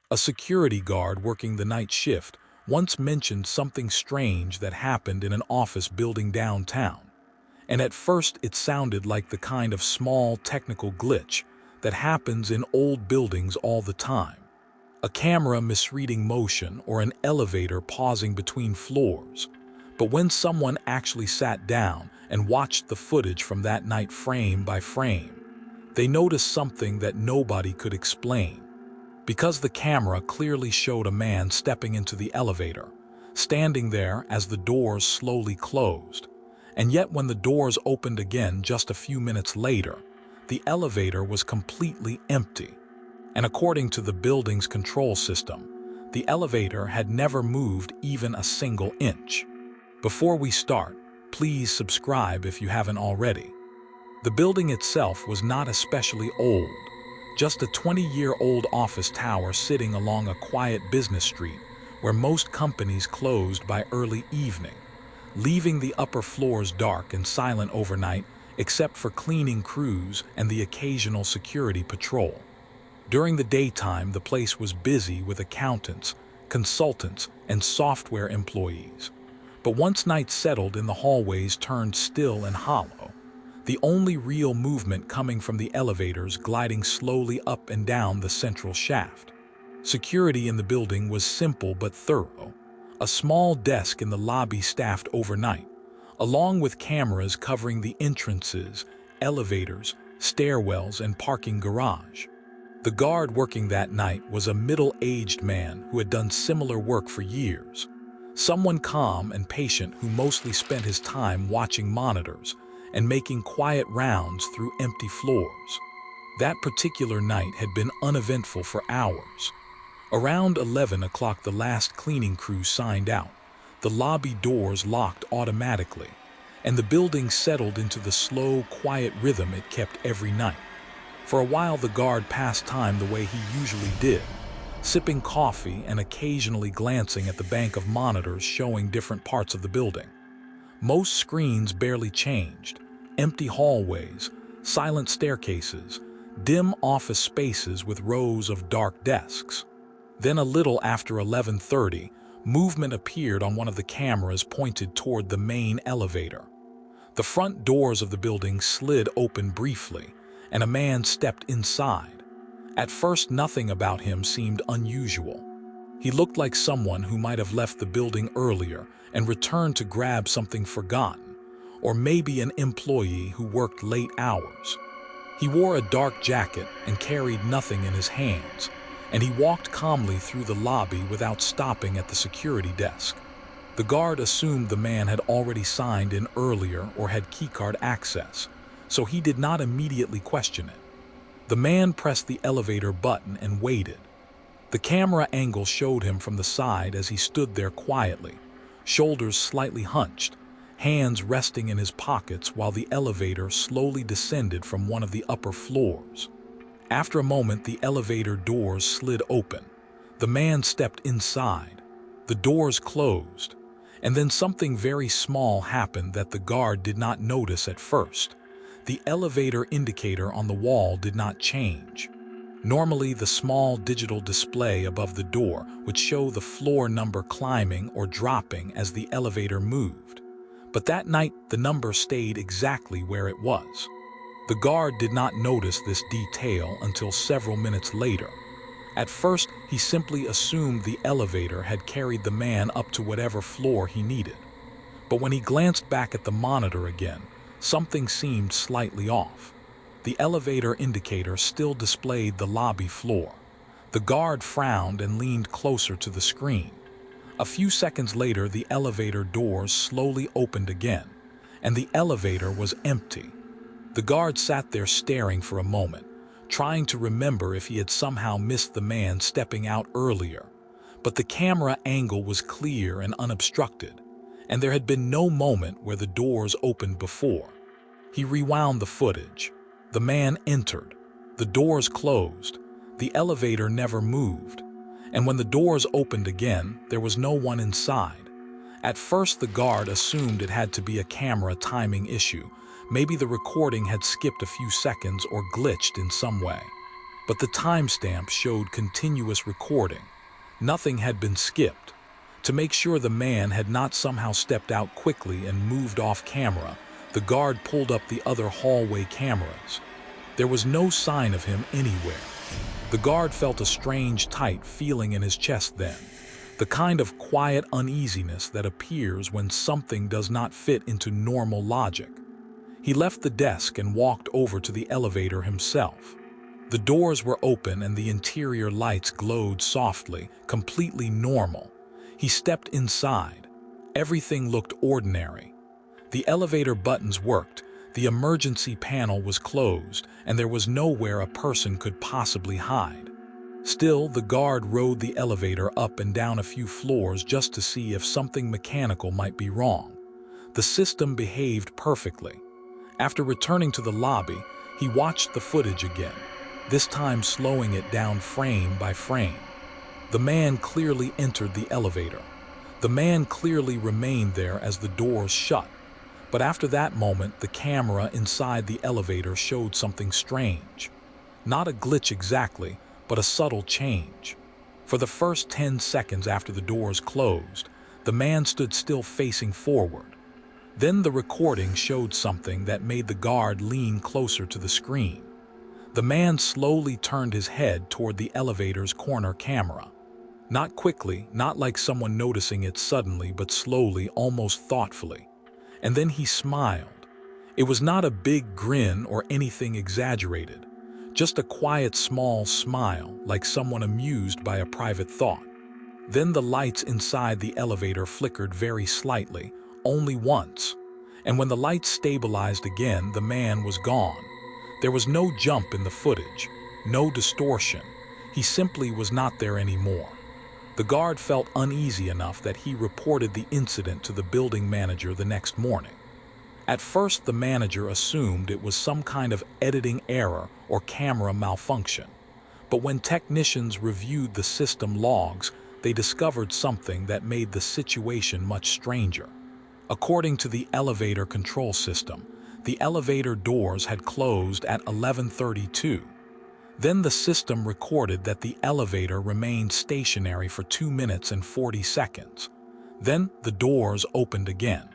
A security guard working the night shift once mentioned something strange that happened in an office building downtown. And at first it sounded like the kind of small technical glitch that happens in old buildings all the time. A camera misreading motion or an elevator pausing between floors. But when someone actually sat down and watched the footage from that night frame by frame, they noticed something that nobody could explain. Because the camera clearly showed a man stepping into the elevator, standing there as the doors slowly closed. And yet when the doors opened again just a few minutes later, the elevator was completely empty. And according to the building's control system, the elevator had never moved even a single inch. Before we start, please subscribe if you haven't already. The building itself was not especially old, just a 20-year-old office tower sitting along a quiet business street where most companies closed by early evening, leaving the upper floors dark and silent overnight except for cleaning crews and the occasional security patrol. During the daytime, the place was busy with accountants, consultants, and software employees. But once night settled and the hallways turned still and hollow, the only real movement coming from the elevators gliding slowly up and down the central shaft. Security in the building was simple but thorough. A small desk in the lobby staffed overnight, along with cameras covering the entrances, elevators, stairwells, and parking garage. The guard working that night was a middle-aged man who had done similar work for years. Someone calm and patient who mostly spent his time watching monitors and making quiet rounds through empty floors. That particular night had been uneventful for hours. Around 11 o'clock, the last cleaning crew signed out. The lobby doors locked automatically, and the building settled into the slow, quiet rhythm it kept every night. For a while, the guard passed time the way he usually did, sipping coffee and occasionally glancing at the bank of monitors showing different parts of the building. Most screens barely changed: empty hallways, silent staircases, dim office spaces with rows of dark desks. Then a little after 11:30, movement appeared on one of the cameras pointed toward the main elevator. The front doors of the building slid open briefly, and a man stepped inside. At first, nothing about him seemed unusual. He looked like someone who might have left the building earlier and returned to grab something forgotten, or maybe an employee who worked late hours. He wore a dark jacket and carried nothing in his hands, and he walked calmly through the lobby without stopping at the security desk. The guard assumed the man had already signed in earlier or had keycard access, so he did not immediately question it. The man pressed the elevator button and waited. The camera angle showed him from the side as he stood there quietly, shoulders slightly hunched, hands resting in his pockets while the elevator slowly descended from one of the upper floors. After a moment, the elevator doors slid open. The man stepped inside. The doors closed, and then something very small happened that the guard did not notice at first. The elevator indicator on the wall did not change. Normally, the small digital display above the door would show the floor number climbing or dropping as the elevator moved. But that night, the number stayed exactly where it was. The guard did not notice this detail until several minutes later. At first, he simply assumed the elevator had carried the man up to whatever floor he needed. But when he glanced back at the monitor again, something seemed slightly off. The elevator indicator still displayed the lobby floor. The guard frowned and leaned closer to the screen. A few seconds later, the elevator doors slowly opened again, and the elevator was empty. The guard sat there staring for a moment, trying to remember if he had somehow missed the man stepping out earlier. But the camera angle was clear and unobstructed, and there had been no moment where the doors opened before. He rewound the footage. The man entered. The doors closed. The elevator never moved. And when the doors opened again, there was no one inside. At first, the guard assumed it had to be a camera timing issue. Maybe the recording had skipped a few seconds or glitched in some way. but the timestamp showed continuous recording. Nothing had been skipped. To make sure the man had not somehow stepped out quickly and moved off camera, the guard pulled up the other hallway cameras. There was no sign of him anywhere. The guard felt a strange, tight feeling in his chest then, the kind of quiet uneasiness that appears when something does not fit into normal logic. He left the desk and walked over to the elevator himself. The doors were open and the interior lights glowed softly, completely normal. He stepped inside. Everything looked ordinary. The elevator buttons worked, the emergency panel was closed, and there was nowhere a person could possibly hide. Still, the guard rode the elevator up and down a few floors just to see if something mechanical might be wrong. The system behaved perfectly. After returning to the lobby, he watched the footage again, this time slowing it down frame by frame. The man clearly entered the elevator. The man clearly remained there as the doors shut. But after that moment, the camera inside the elevator showed something strange. Not a glitch exactly, but a subtle change. For the first 10 seconds after the doors closed, the man stood still facing forward. Then the recording showed something that made the guard lean closer to the screen. The man slowly turned his head toward the elevator's corner camera. Not quickly, not like someone noticing it suddenly, but slowly, almost thoughtfully. And then he smiled. It was not a big grin or anything exaggerated, just a quiet, small smile, like someone amused by a private thought. Then the lights inside the elevator flickered very slightly, only once. And when the lights stabilized again, the man was gone. There was no jump in the footage, no distortion. He simply was not there anymore. The guard felt uneasy enough that he reported the incident to the building manager the next morning. At first, the manager assumed it was some kind of editing error or camera malfunction. But when technicians reviewed the system logs, they discovered something that made the situation much stranger. According to the elevator control system, the elevator doors had closed at 11:32. Then the system recorded that the elevator remained stationary for 2 minutes and 40 seconds. Then the doors opened again.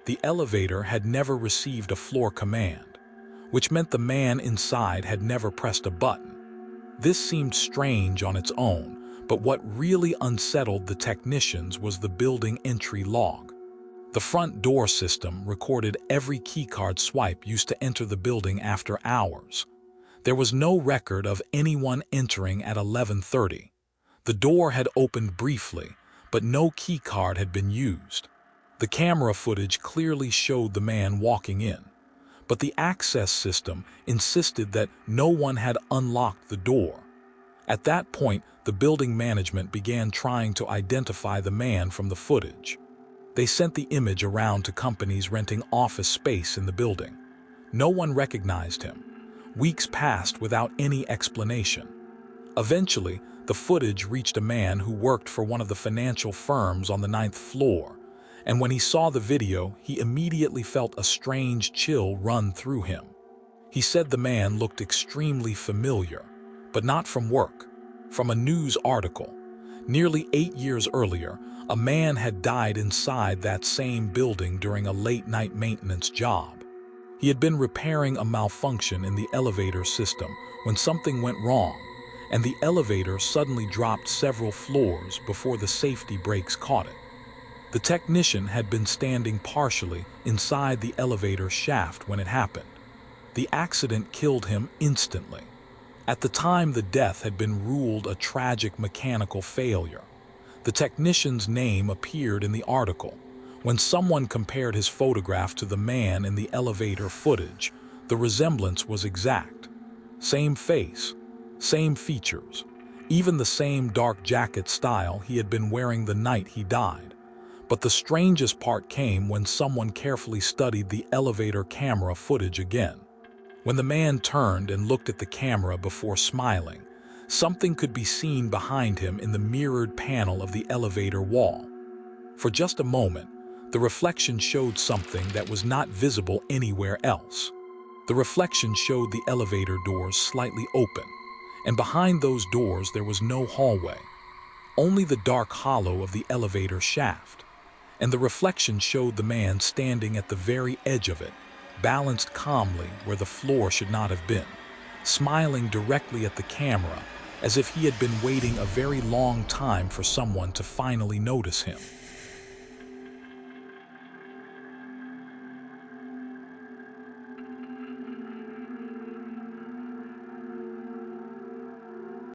The elevator had never received a floor command, which meant the man inside had never pressed a button. This seemed strange on its own, but what really unsettled the technicians was the building entry log. The front door system recorded every keycard swipe used to enter the building after hours. There was no record of anyone entering at 11:30. The door had opened briefly, but no keycard had been used. The camera footage clearly showed the man walking in, but the access system insisted that no one had unlocked the door. At that point, the building management began trying to identify the man from the footage. They sent the image around to companies renting office space in the building. No one recognized him. Weeks passed without any explanation. Eventually, the footage reached a man who worked for one of the financial firms on the 9th floor, and when he saw the video, he immediately felt a strange chill run through him. He said the man looked extremely familiar, but not from work, from a news article. Nearly 8 years earlier, a man had died inside that same building during a late-night maintenance job. He had been repairing a malfunction in the elevator system when something went wrong, and the elevator suddenly dropped several floors before the safety brakes caught it. The technician had been standing partially inside the elevator shaft when it happened. The accident killed him instantly. At the time, the death had been ruled a tragic mechanical failure. The technician's name appeared in the article. When someone compared his photograph to the man in the elevator footage, the resemblance was exact. Same face, same features, even the same dark jacket style he had been wearing the night he died. But the strangest part came when someone carefully studied the elevator camera footage again. When the man turned and looked at the camera before smiling, something could be seen behind him in the mirrored panel of the elevator wall. For just a moment, the reflection showed something that was not visible anywhere else. The reflection showed the elevator doors slightly open, And behind those doors there was no hallway, only the dark hollow of the elevator shaft. And the reflection showed the man standing at the very edge of it, balanced calmly where the floor should not have been, smiling directly at the camera as if he had been waiting a very long time for someone to finally notice him.